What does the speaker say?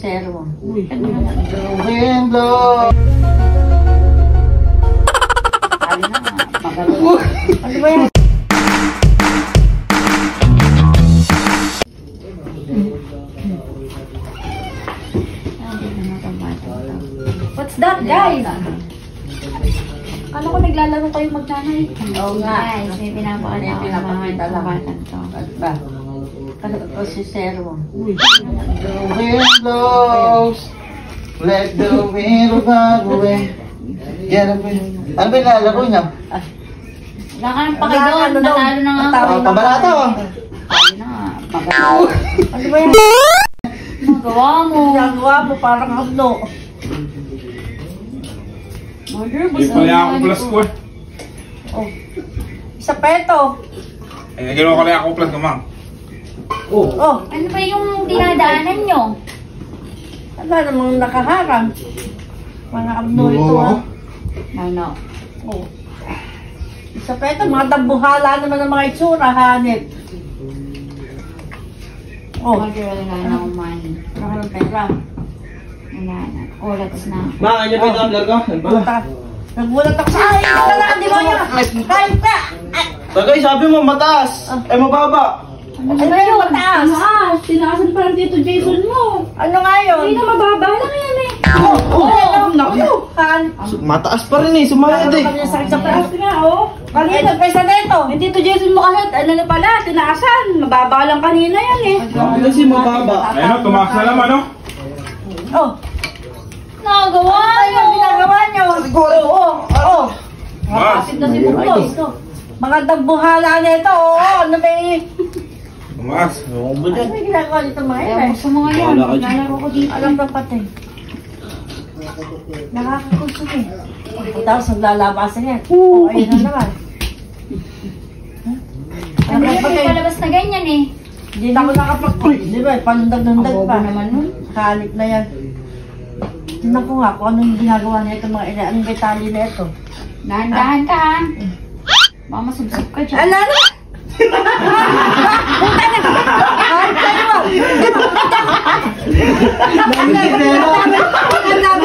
Zero. Wind blow. Ano na nga, magaling. Ano ba yan? What's that, guys? Ano ko naglalaro kayo magnanay? Oo nga. Guys, may pinapakita ako ng mga kabatan to. At ba? Ano ko si Zero. The wind blows. Let the wind run away. Yan ang ano ba yung lalaro niya? Wala ka ng pakidoon. Natalo na nga ako. Pabalata oh. Tayo na nga. Ano ba yan? Magawa mo. Ginagawa mo parang hablo. Mother, Hindi pala ako plus ko eh. Oh. Isa peto. Eh, ginawa ko lang ako plus kumang. Oh. Ano ba yung dinadaanan nyo? Wala namang nakaharang. Mga hablo ito ha. Ano? Oh. Isa peto, mga dambuhala naman ng mga itsura, hanip. Oh. Mother, wala na akong money. Wala ka ng pera. Wala na. Oras na. Ma, ano ba yung vlog ko? Nagulat ako sa akin. Ito na, di ba yun? Kahit ka! Tagay, sabi mo mataas. Eh, mababa. Ano ba yung mataas? Tinaasan pa lang dito Jason mo. Ano nga yun? Hindi na mababa lang yan eh. Naku! Mataas pa rin eh, sumayad eh. Kanya sakit sa Taas pera. nga oh. Kanina, pesa dito. Hindi to Jason mo kahit ano na pala, tinaasan. Mababa lang kanina yan eh. Sabi kasi mababa. Ayun o, tumakas na naman o. Oh. Nagawa Ano yung ginagawa niyo? Oo. Oo. Mas, na si Butos. Mga dambuhala nito. Oo. Ano ba yung... tumakas. Ano ba yung ginagawa nito mga Ewan ina? ko sa mga yan. Wala ka dyan. Nalaro ko dito. Alam ng patay. Nakakakusok eh. Tapos naglalabasan yan. Oo. Ayun na naman. Ano yung palabas na ganyan eh? Hindi na ako nakapag-uy. Di ba? Panundag-nundag Abobo pa. naman nun. Hanip na yan. Tingnan ko nga kung anong ginagawa niya ito mga ina. Anong detalye na ito. Dahan-dahan ka ha. Baka masubsub ka dyan. Ano na? Puta na! Hanip ka naman! Ang dami